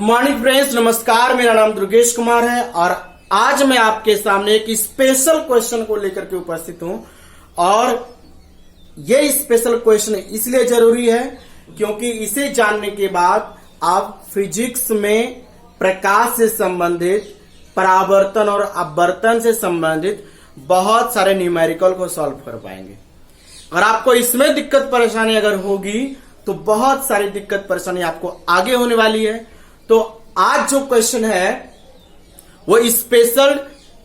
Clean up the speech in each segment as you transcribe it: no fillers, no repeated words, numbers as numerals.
Morning friends, नमस्कार। मेरा नाम दुर्गेश कुमार है और आज मैं आपके सामने एक स्पेशल क्वेश्चन को लेकर के उपस्थित हूं। और ये स्पेशल क्वेश्चन इसलिए जरूरी है क्योंकि इसे जानने के बाद आप फिजिक्स में प्रकाश से संबंधित, परावर्तन और अपवर्तन से संबंधित बहुत सारे न्यूमेरिकल को सॉल्व कर पाएंगे। और आपको इसमें दिक्कत परेशानी अगर होगी तो बहुत सारी दिक्कत परेशानी आपको आगे होने वाली है। तो आज जो क्वेश्चन है वो स्पेशल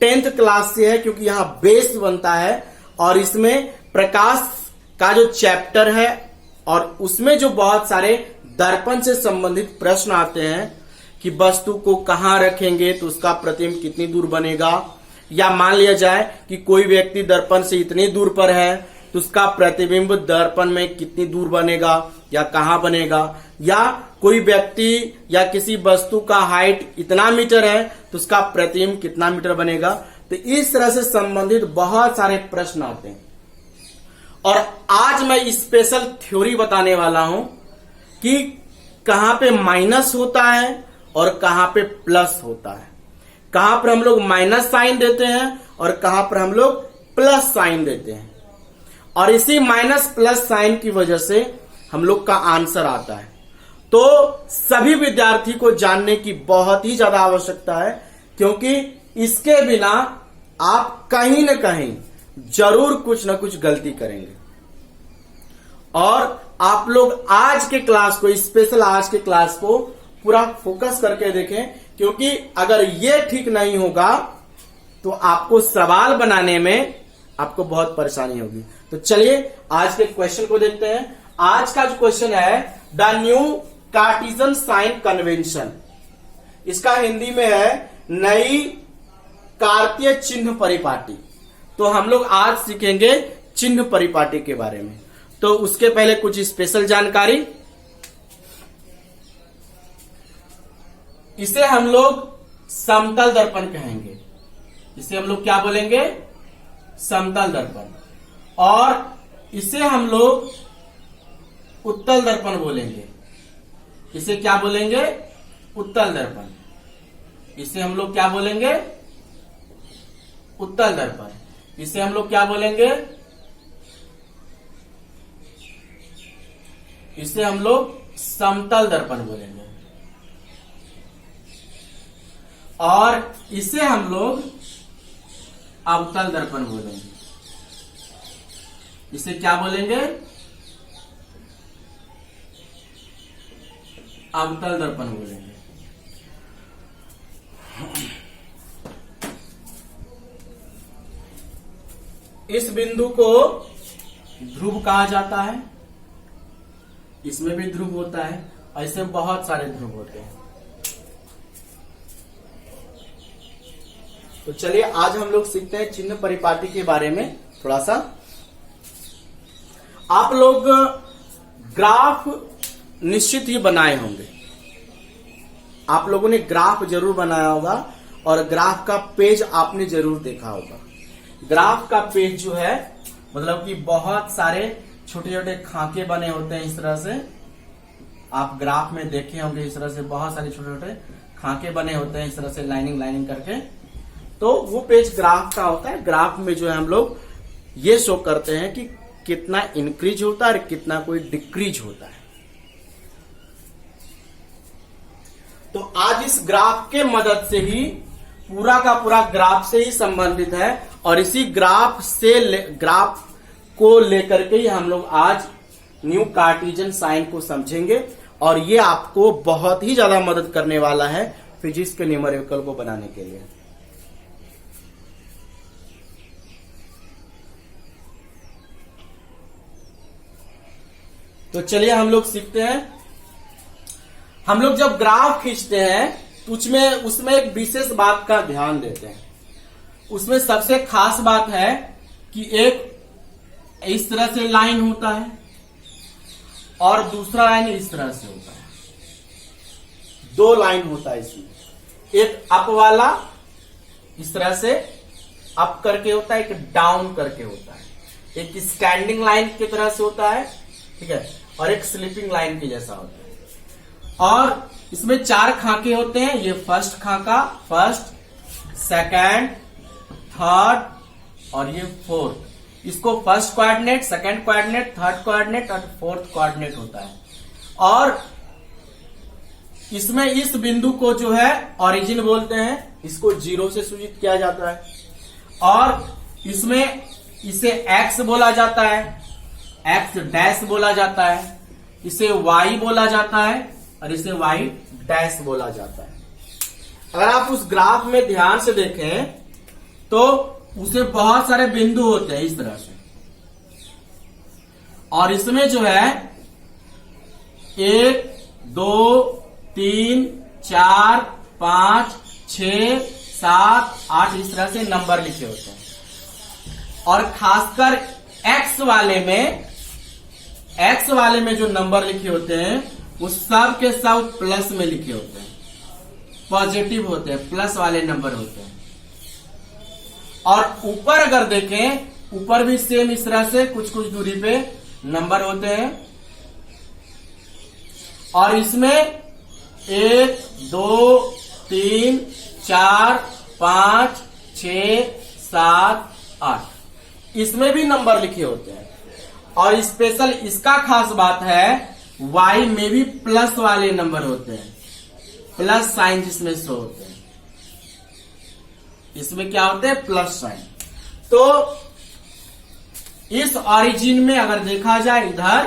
10th क्लास से है क्योंकि यहां बेस बनता है और इसमें प्रकाश का जो चैप्टर है और उसमें जो बहुत सारे दर्पण से संबंधित प्रश्न आते हैं कि वस्तु को कहां रखेंगे तो उसका प्रतिबिंब कितनी दूर बनेगा, या मान लिया जाए कि कोई व्यक्ति दर्पण से इतनी दूर पर है तो उसका प्रतिबिंब दर्पण में कितनी दूर बनेगा या कहां बनेगा, या कोई व्यक्ति या किसी वस्तु का हाइट इतना मीटर है तो उसका प्रतिबिंब कितना मीटर बनेगा। तो इस तरह से संबंधित बहुत सारे प्रश्न आते हैं और आज मैं स्पेशल थ्योरी बताने वाला हूं कि कहां पे माइनस होता है और कहां पे प्लस होता है, कहां पर हम लोग माइनस साइन देते हैं और कहां पर हम लोग प्लस साइन देते हैं। और इसी माइनस प्लस साइन की वजह से हम लोग का आंसर आता है। तो सभी विद्यार्थी को जानने की बहुत ही ज्यादा आवश्यकता है क्योंकि इसके बिना आप कहीं न कहीं जरूर कुछ न कुछ गलती करेंगे। और आप लोग आज के क्लास को, स्पेशल आज के क्लास को पूरा फोकस करके देखें क्योंकि अगर ये ठीक नहीं होगा तो आपको सवाल बनाने में आपको बहुत परेशानी होगी। तो चलिए आज के क्वेश्चन को देखते हैं। आज का जो क्वेश्चन है the new Cartesian sign convention, इसका हिंदी में है नई कार्तीय चिन्ह परिपाटी। तो हम लोग आज सीखेंगे चिन्ह परिपाटी के बारे में। तो उसके पहले कुछ स्पेशल जानकारी, इसे हम लोग समतल दर्पण कहेंगे। इसे हम लोग क्या बोलेंगे? समतल दर्पण। और इसे हम लोग उत्तल दर्पण बोलेंगे। इसे क्या बोलेंगे? उत्तल दर्पण। इसे हम लोग क्या बोलेंगे? उत्तल दर्पण। इसे हम लोग क्या बोलेंगे? इसे हम लोग समतल दर्पण बोलेंगे। और इसे हम लोग अवतल दर्पण बोलेंगे। इसे क्या बोलेंगे? अवतल दर्पण बोलेंगे। इस बिंदु को ध्रुव कहा जाता है। इसमें भी ध्रुव होता है, ऐसे बहुत सारे ध्रुव होते हैं। तो चलिए आज हम लोग सीखते हैं चिन्ह परिपाटी के बारे में थोड़ा सा। आप लोग ग्राफ निश्चित ही बनाए होंगे, आप लोगों ने ग्राफ जरूर बनाया होगा और ग्राफ का पेज आपने जरूर देखा होगा। ग्राफ का पेज जो है मतलब कि बहुत सारे छोटे छोटे खाके बने होते हैं। इस तरह से आप ग्राफ में देखे होंगे, इस तरह से बहुत सारे छोटे छोटे खाके बने होते हैं, इस तरह से लाइनिंग लाइनिंग करके। तो वो पेज ग्राफ का होता है। ग्राफ में जो है हम लोग ये शो करते हैं कि कितना इंक्रीज होता है और कितना कोई डिक्रीज होता है। तो आज इस ग्राफ के मदद से ही पूरा का पूरा ग्राफ से ही संबंधित है और इसी ग्राफ को लेकर के ही हम लोग आज न्यू कार्टेशियन साइन को समझेंगे और ये आपको बहुत ही ज्यादा मदद करने वाला है फिजिक्स के न्यूमेरिकल को बनाने के लिए। तो चलिए हम लोग सीखते हैं। हम लोग जब ग्राफ खींचते हैं तो उसमें एक विशेष बात का ध्यान देते हैं। उसमें सबसे खास बात है कि एक इस तरह से लाइन होता है और दूसरा लाइन इस तरह से होता है। दो लाइन होता है इसमें, एक अप वाला इस तरह से अप करके होता है, एक डाउन करके होता है। एक स्टैंडिंग लाइन की तरह से होता है, ठीक है, और एक स्लीपिंग लाइन के जैसा होता है। और इसमें 4 खाके होते हैं। ये फर्स्ट खाका, फर्स्ट, सेकंड, थर्ड और ये फोर्थ। इसको first coordinate, second coordinate, third coordinate और फोर्थ कोऑर्डिनेट होता है। और इसमें इस बिंदु को जो है ओरिजिन बोलते हैं, इसको 0 से सूचित किया जाता है। और इसमें इसे x बोला जाता है, x डैश बोला जाता है, इसे y बोला जाता है और इसे y डैश बोला जाता है। अगर आप उस ग्राफ में ध्यान से देखें तो उसे बहुत सारे बिंदु होते हैं इस तरह से, और इसमें जो है 1 2 3 4 5 6 7 8 इस तरह से नंबर लिखे होते हैं। और खासकर x वाले में जो नंबर लिखे होते हैं वो सब के सब प्लस में लिखे होते हैं, पॉजिटिव होते हैं, प्लस वाले नंबर होते हैं। और ऊपर अगर देखें, ऊपर भी सेम इस तरह से कुछ कुछ दूरी पे नंबर होते हैं। और इसमें 1 2 3 4 5 6 7 8 इसमें भी नंबर लिखे होते हैं। और स्पेशल इसका खास बात है y में भी प्लस वाले नंबर होते हैं, प्लस साइन जिसमें शो होते हैं। इसमें क्या होते हैं? Plus sign. तो इस ओरिजिन में अगर देखा जाए इधर,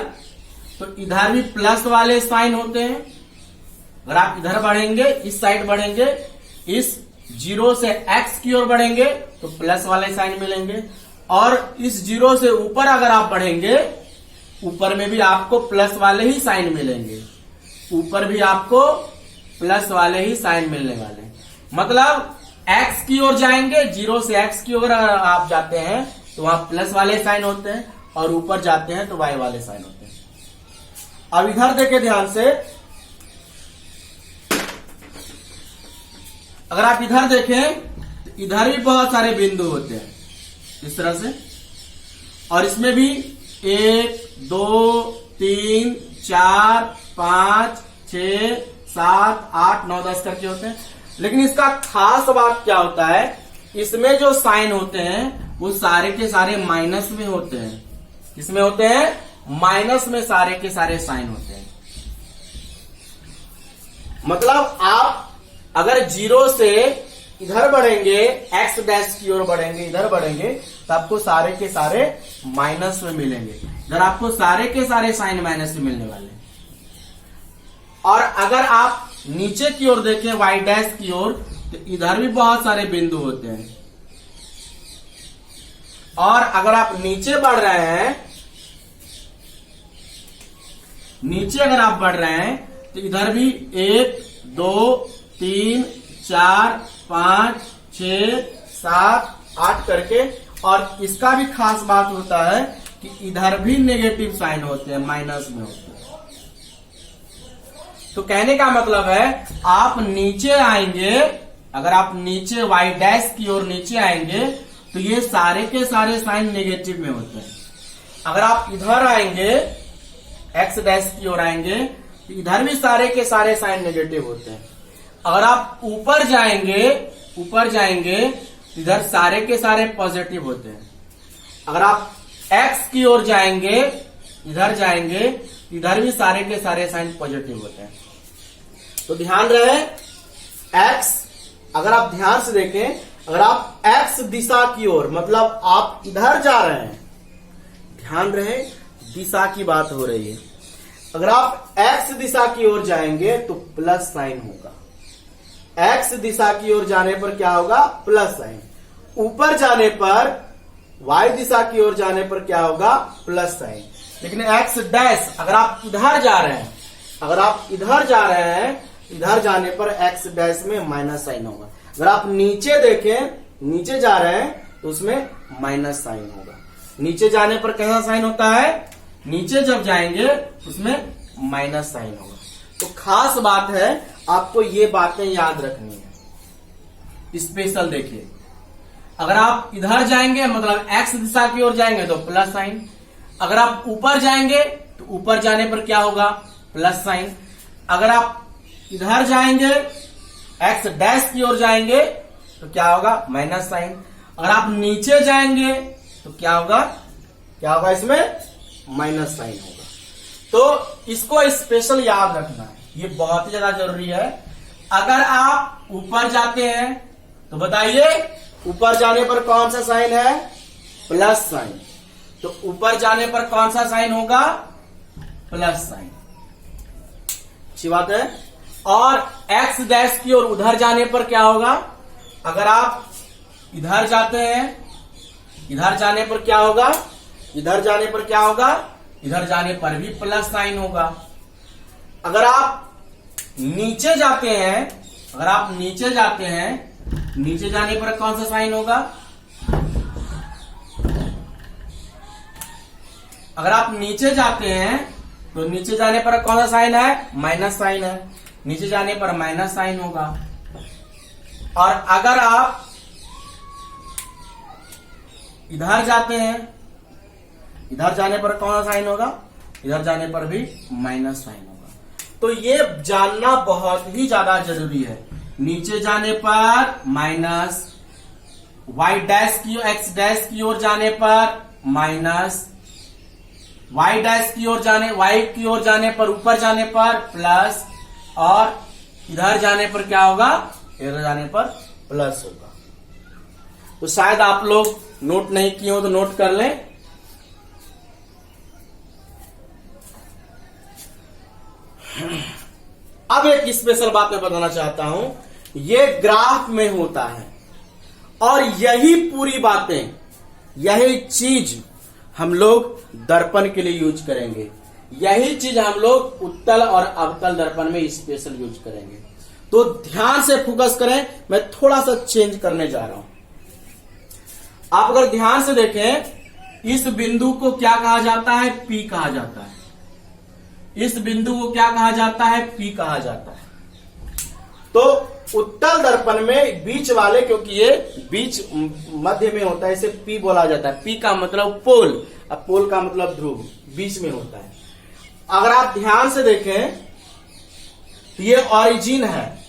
तो इधर भी प्लस वाले साइन होते हैं। अगर आप इधर बढ़ेंगे, इस साइड बढ़ेंगे, इस 0 से x की ओर बढ़ेंगे तो प्लस वाले साइन मिलेंगे। और इस 0 से ऊपर अगर आप बढ़ेंगे, ऊपर में भी आपको प्लस वाले ही साइन मिलेंगे, ऊपर भी आपको प्लस वाले ही साइन मिलने वाले हैं। मतलब x की ओर जाएंगे, 0 से x की ओर अगर आप जाते हैं तो वहां प्लस वाले साइन होते हैं, और ऊपर जाते हैं तो y वाले साइन होते हैं। अब इधर देखें ध्यान से, अगर आप इधर देखें तो इधर भी बहुत सारे बिंदु होते हैं इस तरह से। और इसमें भी 1 2 3 4 5 6 7 8 9 10 करके होते हैं। लेकिन इसका खास बात क्या होता है, इसमें जो साइन होते हैं वो सारे के सारे माइनस में होते हैं। किसमें होते हैं? माइनस में सारे के सारे साइन होते हैं। मतलब आप अगर 0 से इधर बढ़ेंगे, x डैश की ओर बढ़ेंगे, इधर बढ़ेंगे, तो आपको सारे के सारे माइनस में मिलेंगे। इधर आपको सारे के सारे साइन माइनस में मिलने वाले। और अगर आप नीचे की ओर देखें, y डैश की ओर, तो इधर भी बहुत सारे बिंदु होते हैं। और अगर आप नीचे बढ़ रहे हैं, नीचे अगर आप बढ़ रहे हैं, तो इधर भी 1 2 3 4 5 6 7 8 करके। और इसका भी खास बात होता है कि इधर भी नेगेटिव साइन होते हैं, माइनस में होते हैं। तो कहने का मतलब है, आप नीचे आएंगे, अगर आप नीचे y डैश की ओर नीचे आएंगे तो ये सारे के सारे साइन नेगेटिव में होते हैं। अगर आप इधर आएंगे, x डैश की ओर आएंगे, तो इधर भी सारे के सारे साइन नेगेटिव होते हैं। अगर आप ऊपर जाएंगे इधर सारे के सारे पॉजिटिव होते हैं। अगर आप x की ओर जाएंगे, इधर जाएंगे, इधर भी सारे के सारे साइन पॉजिटिव होते हैं। तो ध्यान रहे, x अगर आप ध्यान से देखें, अगर आप x दिशा की ओर, मतलब आप इधर जा रहे हैं, ध्यान रहे दिशा की बात हो रही है। अगर आप x दिशा की ओर जाएंगे तो प्लस साइन होगा। x दिशा की ओर जाने पर क्या होगा? Plus sign. ऊपर जाने पर, y दिशा की ओर जाने पर क्या होगा? Plus sign. लेकिन x डैश, अगर आप इधर जा रहे हैं, इधर जाने पर x डैश में माइनस साइन होगा। अगर आप नीचे देखें, नीचे जा रहे हैं, तो उसमें माइनस साइन होगा। नीचे जाने पर कैसा साइन होता है? नीचे जब जाएंगे उसमें माइनस साइन होगा। तो खास बात है, आपको ये बातें याद रखनी है। स्पेशल देखिए, अगर आप इधर जाएंगे, मतलब x दिशा की ओर जाएंगे तो प्लस साइन। अगर आप ऊपर जाएंगे तो ऊपर जाने पर क्या होगा? Plus sign. अगर आप इधर जाएंगे एक्स डैश की ओर जाएंगे तो क्या होगा माइनस साइन। अगर आप नीचे जाएंगे तो क्या होगा इसमें माइनस साइन होगा। तो इसको स्पेशल याद रखना है, ये बहुत ही ज्यादा जरूरी है। अगर आप ऊपर जाते हैं तो बताइए ऊपर जाने पर कौन सा साइन है, प्लस साइन। तो ऊपर जाने पर कौन सा साइन होगा, प्लस साइन। अच्छी बात है। और एक्स डैश की ओर उधर जाने पर क्या होगा, अगर आप इधर जाते हैं, इधर जाने पर क्या होगा, इधर जाने पर क्या होगा, इधर जाने पर भी प्लस साइन होगा। अगर आप नीचे जाते हैं, अगर आप नीचे जाते हैं, नीचे जाने पर कौन सा साइन होगा, अगर आप नीचे जाते हैं तो नीचे जाने पर कौन सा साइन है, माइनस साइन है। नीचे जाने पर माइनस साइन होगा। और अगर आप इधर जाते हैं, इधर जाने पर कौन सा साइन होगा, इधर जाने पर भी माइनस साइन होगा। तो ये जानना बहुत ही ज्यादा जरूरी है। नीचे जाने पर माइनस, वाई डैश की एक्स डैश की ओर जाने पर माइनस, वाई डैश की ओर जाने, वाई की ओर जाने पर, ऊपर जाने पर प्लस, और इधर जाने पर क्या होगा, इधर जाने पर प्लस होगा। तो शायद आप लोग नोट नहीं किए हो तो नोट कर लें। अब एक स्पेशल बात मैं बताना चाहता हूं, ये ग्राफ में होता है और यही पूरी बातें, यही चीज हम लोग दर्पण के लिए यूज करेंगे। यही चीज हम लोग उत्तल और अवतल दर्पण में स्पेशल यूज करेंगे। तो ध्यान से फोकस करें, मैं थोड़ा सा चेंज करने जा रहा हूं। आप अगर ध्यान से देखें, इस बिंदु को क्या कहा जाता है, पी कहा जाता है। इस बिंदु को क्या कहा जाता है, पी कहा जाता है। तो उत्तल दर्पण में बीच वाले, क्योंकि ये बीच मध्य में होता है, इसे पी बोला जाता है। पी का मतलब पोल, अब पोल का मतलब ध्रुव, बीच में होता है। अगर आप ध्यान से देखें तो ये ओरिजिन है,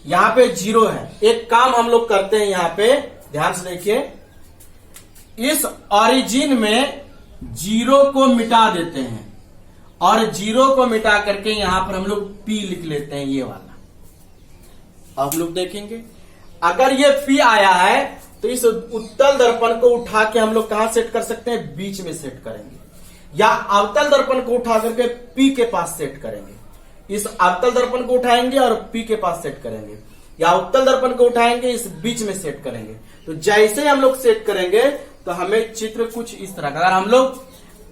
यहां पे जीरो है। एक काम हम लोग करते हैं, यहां पे ध्यान से देखिए, इस ओरिजिन में जीरो को मिटा देते हैं और जीरो को मिटा करके यहां पर हम लोग पी लिख लेते हैं, ये वाला। आप लोग देखेंगे अगर ये पी आया है तो इस उत्तल दर्पण को उठा के हम लोग कहां सेट कर सकते हैं, बीच में सेट करेंगे, या अवतल दर्पण को उठा करके पी के पास सेट करेंगे। इस अवतल दर्पण को उठाएंगे और पी के पास सेट करेंगे, या उत्तल दर्पण को उठाएंगे इस बीच में सेट करेंगे। तो जैसे हम लोग सेट करेंगे तो हमें चित्र कुछ इस तरह का, अगर हम लोग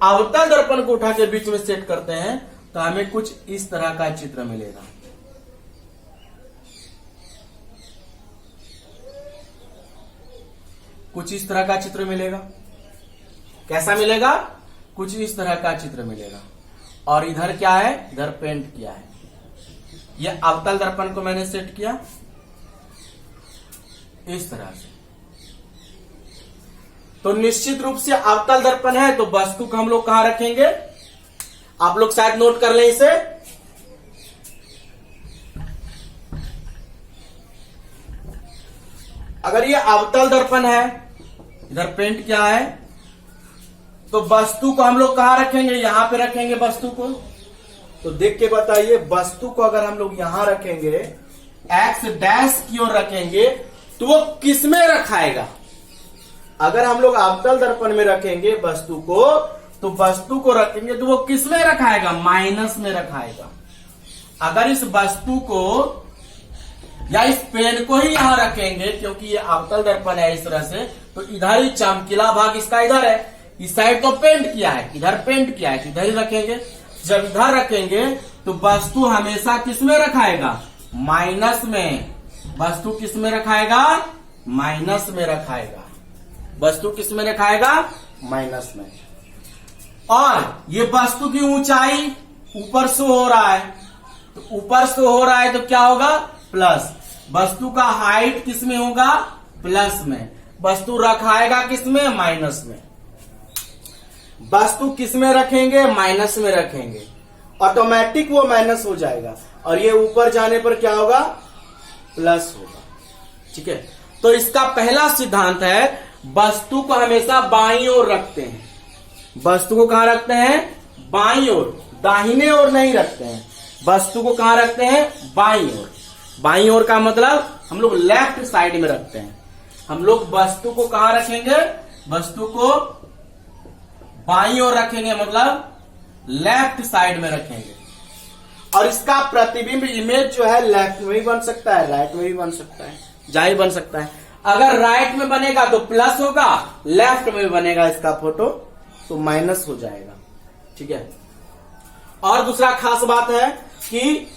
अवतल दर्पण को उठा के बीच में सेट करते हैं तो हमें कुछ इस तरह का चित्र मिलेगा। कुछ इस तरह का चित्र मिलेगा। कैसा मिलेगा, कुछ इस तरह का चित्र मिलेगा। और इधर क्या है, इधर पेंट किया है। यह अवतल दर्पण को मैंने सेट किया इस तरह से। तो निश्चित रूप से अवतल दर्पण है तो वस्तु को हम लोग कहां रखेंगे, आप लोग शायद नोट कर लें इसे। अगर ये अवतल दर्पण है, इधर पेंट क्या है, तो वस्तु को हम लोग कहां रखेंगे, यहां पे रखेंगे वस्तु को। तो देख के बताइए, वस्तु को अगर हम लोग यहां रखेंगे, एक्स डैश की ओर रखेंगे, तो वो किस में रखाएगा। अगर हम लोग अवतल दर्पण में रखेंगे वस्तु को, तो वस्तु को रखेंगे तो वो किस में रखाएगा, माइनस में रखाएगा। अगर इस वस्तु को या इस पेन को ही यहां रखेंगे, क्योंकि ये अवतल दर्पण है इस तरह से, तो इधर ही चमकीला भाग इसका इधर है। इस साइड तो पेंट किया है, इधर पेंट किया है, तो इधर ही रखेंगे। जब इधर रखेंगे तो वस्तु हमेशा किस में रखाएगा, माइनस में। वस्तु किस में रखाएगा, माइनस में रखाएगा। वस्तु किस में रखाएगा, माइनस में। और ये वस्तु की ऊंचाई ऊपर से हो रहा है, तो ऊपर से हो रहा है तो क्या होगा, प्लस। वस्तु का हाइट किस में होगा, प्लस में। वस्तु रखाएगा किस में, माइनस में। वस्तु किस में रखेंगे, माइनस में रखेंगे। ऑटोमेटिक वो माइनस हो जाएगा और ये ऊपर जाने पर क्या होगा, प्लस होगा। ठीक है, तो इसका पहला सिद्धांत है वस्तु को हमेशा बाईं ओर रखते हैं। वस्तु को कहां रखते हैं, बाईं ओर, दाहिने ओर नहीं रखते हैं। वस्तु को कहां रखते हैं, बाईं ओर। बाईं ओर का मतलब हम लोग लेफ्ट साइड में रखते हैं। हम लोग वस्तु को कहां रखेंगे, वस्तु को बाईं ओर रखेंगे, मतलब लेफ्ट साइड में रखेंगे। और इसका प्रतिबिंब इमेज जो है लेफ्ट में भी बन सकता है, राइट में भी बन सकता है, जहां भी बन सकता है। अगर राइट में बनेगा तो प्लस होगा, लेफ्ट में भी बनेगा इसका फोटो तो माइनस हो जाएगा। ठीक है, और दूसरा खास बात है कि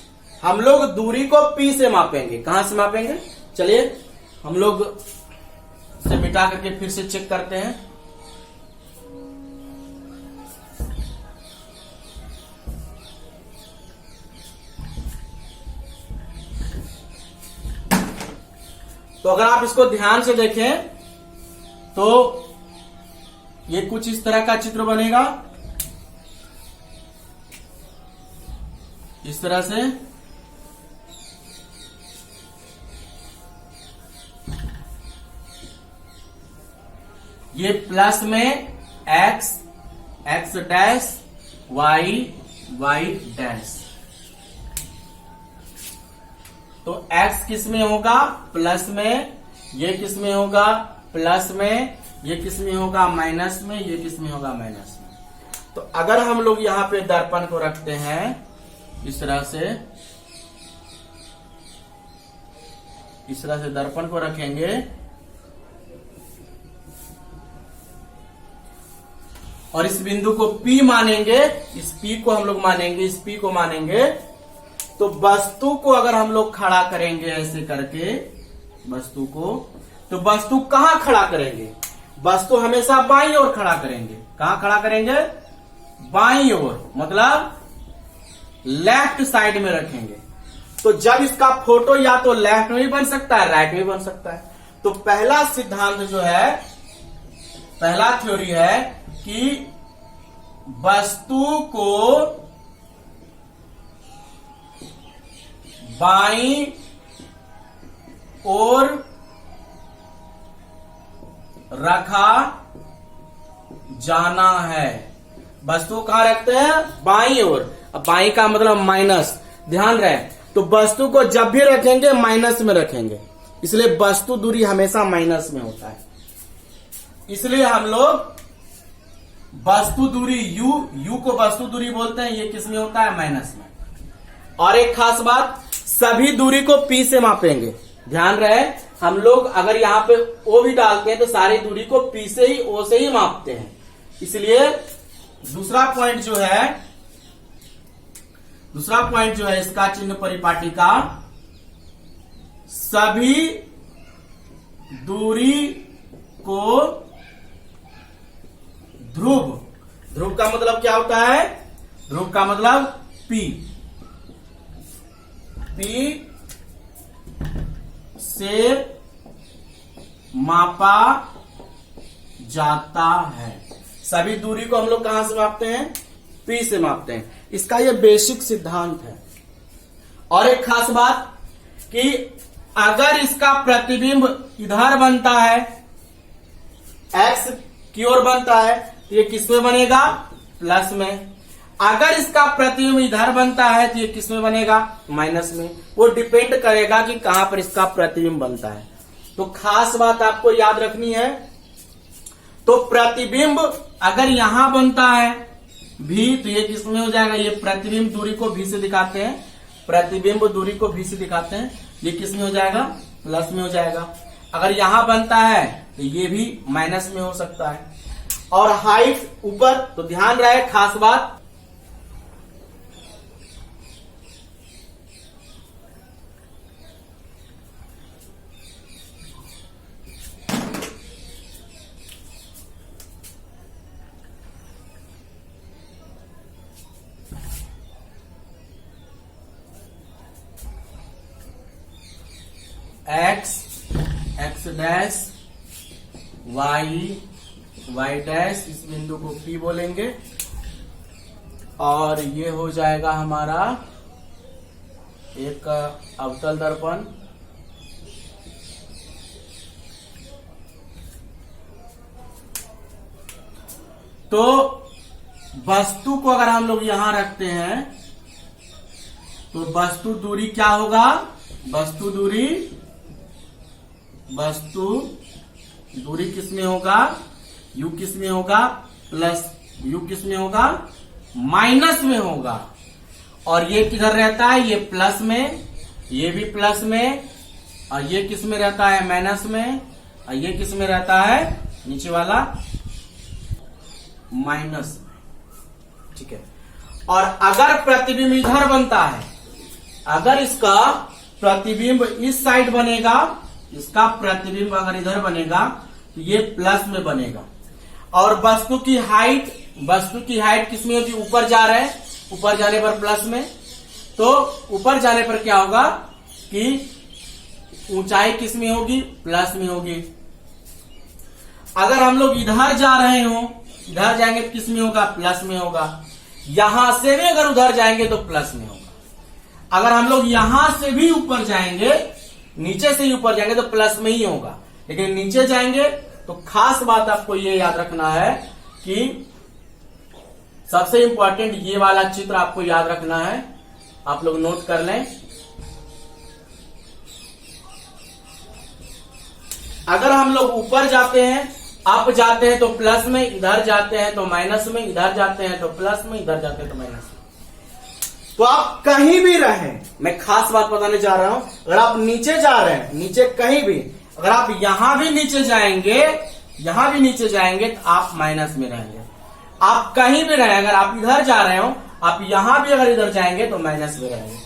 हम लोग दूरी को P से मापेंगे। कहां से मापेंगे, चलिए हम लोग से मिटा करके फिर से चेक करते हैं। तो अगर आप इसको ध्यान से देखें तो ये कुछ इस तरह का चित्र बनेगा, इस तरह से। ये प्लस में x, x dash, y, y dash. तो x किस में होगा, प्लस में, ये किस में होगा, प्लस में, ये किस में होगा, माइनस में, ये किस में होगा, माइनस में। तो अगर हम लोग यहां पे दर्पण को रखते हैं इस तरह से, इस तरह से दर्पण को रखेंगे और इस बिंदु को P मानेंगे, इस P को हम लोग मानेंगे, इस P को मानेंगे, तो वस्तु को अगर हम लोग खड़ा करेंगे ऐसे करके वस्तु को, तो वस्तु कहां खड़ा करेंगे, वस्तु हमेशा बाईं ओर खड़ा करेंगे। कहां खड़ा करेंगे, बाईं ओर, मतलब लेफ्ट साइड में रखेंगे। तो जब इसका फोटो या तो लेफ्ट में भी बन सकता है, राइट में भी बन सकता है। तो पहला सिद्धांत जो है, पहला थ्योरी है कि वस्तु को बाईं ओर रखा जाना है। वस्तु कहां रखते हैं, बाईं ओर। अब बाईं का मतलब माइनस, ध्यान रहे। तो वस्तु को जब भी रखेंगे माइनस में रखेंगे, इसलिए वस्तु दूरी हमेशा माइनस में होता है। इसलिए हम लोग वस्तु दूरी u को वस्तु दूरी बोलते हैं, ये किस में होता है, माइनस में। और एक खास बात, सभी दूरी को P से मापेंगे। ध्यान रहे, हम लोग अगर यहाँ पे O भी डालते हैं तो सारी दूरी को P से ही, O से ही मापते हैं। इसलिए दूसरा पॉइंट जो है इसका चिन्ह परिपाटी का, सभी दूरी को ध्रुव का मतलब क्या होता है, ध्रुव का मतलब P से मापा जाता है। सभी दूरी को हम लोग कहां से मापते हैं, P से मापते हैं। इसका ये बेसिक सिद्धांत है। और एक खास बात कि अगर इसका प्रतिबिंब इधर बनता है, x की ओर बनता है, तो ये किस में बनेगा, प्लस में। अगर इसका प्रतिबिंब इधर बनता है तो ये किस में बनेगा, माइनस में। वो डिपेंड करेगा कि कहां पर इसका प्रतिबिंब बनता है। तो खास बात आपको याद रखनी है। तो प्रतिबिंब अगर यहां बनता है भी, तो ये किस में हो जाएगा, ये प्रतिबिंब दूरी को V से दिखाते हैं, प्रतिबिंब दूरी को V से दिखाते हैं, ये किस में हो जाएगा, प्लस में हो जाएगा। अगर यहां बनता है तो ये भी माइनस में हो सकता है। और हाइट ऊपर, तो ध्यान रहे खास बात, x डैश, y डैश, इस बिंदु को P बोलेंगे। और ये हो जाएगा हमारा एक अवतल दर्पण। तो वस्तु को अगर हम लोग यहां रखते हैं तो वस्तु दूरी क्या होगा? वस्तु दूरी किसमें होगा? u किसमें होगा? प्लस u किसमें होगा? माइनस में होगा। और ये किधर रहता है? ये प्लस में, ये भी प्लस में, और ये किस में रहता है? माइनस में, और ये किस में रहता है? नीचे वाला माइनस में। ठीक है। और अगर प्रतिबिंब इधर बनता है, अगर इसका प्रतिबिंब इस साइड बनेगा, इसका प्रतिबिंब अगर इधर बनेगा तो ये प्लस में बनेगा। और वस्तु की हाइट किसमें होगी? ऊपर जा रहे हैं, ऊपर जाने पर प्लस में। तो ऊपर जाने पर क्या होगा कि ऊंचाई किसमें होगी? प्लस में होगी। अगर हम लोग इधर जा रहे हो, इधर जाएंगे तो किसमें होगा? प्लस में होगा। यहां से भी अगर उधर जाएंगे तो प्लस में होगा। अगर हम लोग यहां से भी ऊपर जाएंगे, नीचे से ही ऊपर जाएंगे तो प्लस में ही होगा। लेकिन नीचे जाएंगे तो खास बात आपको ये याद रखना है कि सबसे इंपॉर्टेंट ये वाला चित्र आपको याद रखना है। आप लोग नोट कर लें। अगर हम लोग ऊपर जाते हैं, अप जाते हैं तो प्लस में, इधर जाते हैं तो माइनस में, इधर जाते हैं तो प्लस में, इधर जाते हैं तो माइनस में। तो आप कहीं भी रहें, मैं खास बात बताने जा रहा हूं। अगर आप नीचे जा रहे हैं, नीचे कहीं भी, अगर आप यहां भी नीचे जाएंगे, यहां भी नीचे जाएंगे तो आप माइनस में रहेंगे। आप कहीं भी रहें, अगर आप इधर जा रहे हो, आप यहां भी अगर इधर जाएंगे तो माइनस में रहेंगे।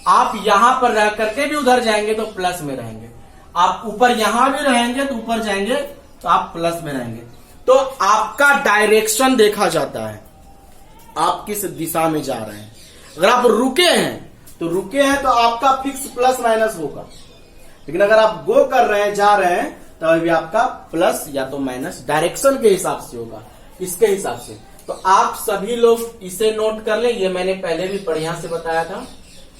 आप यहां पर रह करके भी उधर जाएंगे तो प्लस में रहेंगे। आप ऊपर यहां भी रहेंगे तो ऊपर जाएंगे तो आप प्लस में रहेंगे। तो आपका डायरेक्शन देखा जाता है, आप किस दिशा में जा रहे हैं। अगर आप रुके हैं तो आपका फिक्स प्लस माइनस होगा। लेकिन अगर आप गो कर रहे हैं, जा रहे हैं, तो अभी आपका प्लस या तो माइनस डायरेक्शन के हिसाब से होगा, इसके हिसाब से। तो आप सभी लोग इसे नोट कर लें। ये मैंने पहले भी बढ़िया से बताया था,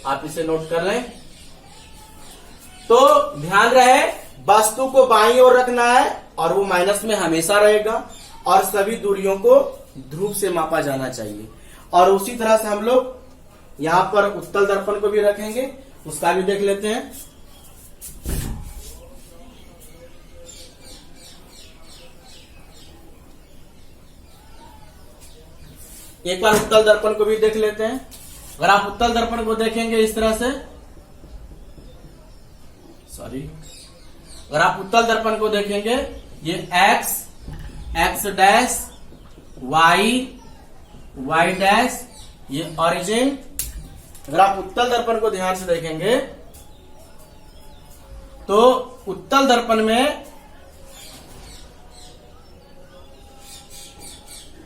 आप इसे नोट कर लें। तो ध्यान रहे, वस्तु को बाईं ओर रखना है और वो माइनस में हमेशा रहेगा। और सभी दूरियों को ध्रुव से मापा जाना चाहिए। और उसी तरह से हम लोग यहां पर उत्तल दर्पण को भी रखेंगे, उसका भी देख लेते हैं। एक बार उत्तल दर्पण को भी देख लेते हैं। अगर आप उत्तल दर्पण को देखेंगे इस तरह से, अगर आप उत्तल दर्पण को देखेंगे, ये x डैश, y डैश, ये ऑरिजिन। अगर आप उत्तल दर्पण को ध्यान से देखेंगे तो उत्तल दर्पण में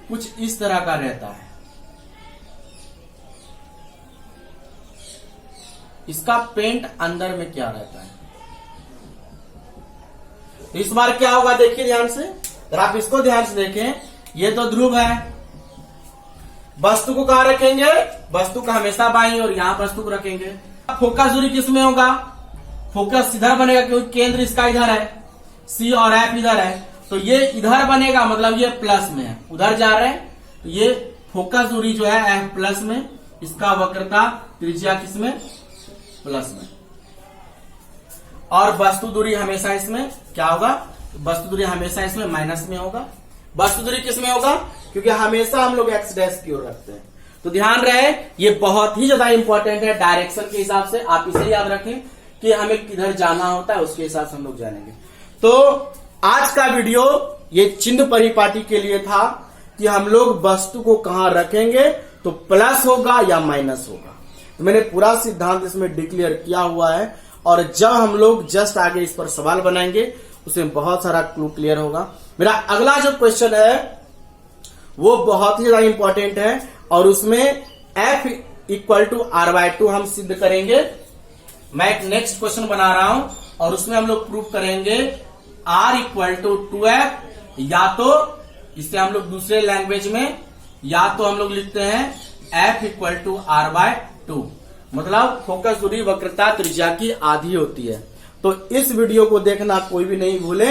कुछ इस तरह का रहता है। इसका पेंट अंदर में क्या रहता है, इस बार क्या होगा देखिए ध्यान से। अगर आप इसको ध्यान से देखें, ये तो ध्रुव है। वस्तु को कहां रखेंगे? वस्तु का हमेशा बाईं और यहां वस्तु को रखेंगे। फोकस दूरी किसमें होगा? फोकस इधर बनेगा क्योंकि केंद्र इसका इधर है, C और F इधर है, तो ये इधर बनेगा, मतलब ये प्लस में है। उधर जा रहे हैं तो ये फोकस दूरी जो है F प्लस में, इसका वक्रता त्रिज्या किसमें? प्लस में। और वस्तु दूरी हमेशा इसमें क्या होगा? वस्तु दूरी हमेशा इसमें माइनस में होगा। वस्तु दूरी किसमें होगा? क्योंकि हमेशा हम लोग x डैश की ओर रखते हैं। तो ध्यान रहे, ये बहुत ही ज्यादा इंपॉर्टेंट है डायरेक्शन के हिसाब से। आप इसे याद रखें कि हमें किधर जाना होता है, उसके हिसाब से हम लोग जानेंगे। तो आज का वीडियो ये चिन्ह परिपाटी के लिए था कि हम लोग वस्तु को कहां रखेंगे तो प्लस होगा या माइनस होगा। तो मैंने पूरा सिद्धांत इसमें डिक्लेयर किया हुआ है। और जब हम लोग जस्ट आगे इस पर सवाल बनाएंगे उसमें बहुत सारा क्लू क्लियर होगा। मेरा अगला जो क्वेश्चन है वो बहुत ही ज्यादा इंपॉर्टेंट है और उसमें F इक्वल टू R/2 हम सिद्ध करेंगे। मैं एक नेक्स्ट क्वेश्चन बना रहा हूं और उसमें हम लोग प्रूव करेंगे R इक्वल टू 2F, या तो इसे हम लोग दूसरे लैंग्वेज में या तो हम लोग लिखते हैं f equal to R by two, मतलब फोकस दूरी वक्रता त्रिज्या की आधी होती है। तो इस वीडियो को देखना कोई भी नहीं भूले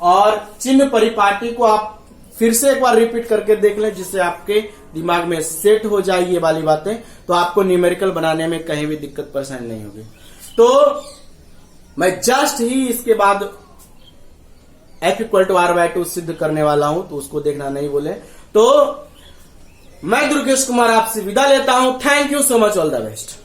और चिन्ह परिपाटी को आप फिर से एक बार रिपीट करके देख लें, जिससे आपके दिमाग में सेट हो जाए ये वाली बातें, तो आपको न्यूमेरिकल बनाने में कहीं भी दिक्कत परेशानी नहीं होगी। तो मैं जस्ट ही इसके बाद f equal to R by two सिद्ध करने वाला हूं, तो उसको देखना नहीं बोले। तो मैं दुर्गेश कुमार आपसे विदा लेता हूं। Thank you so much, all the best.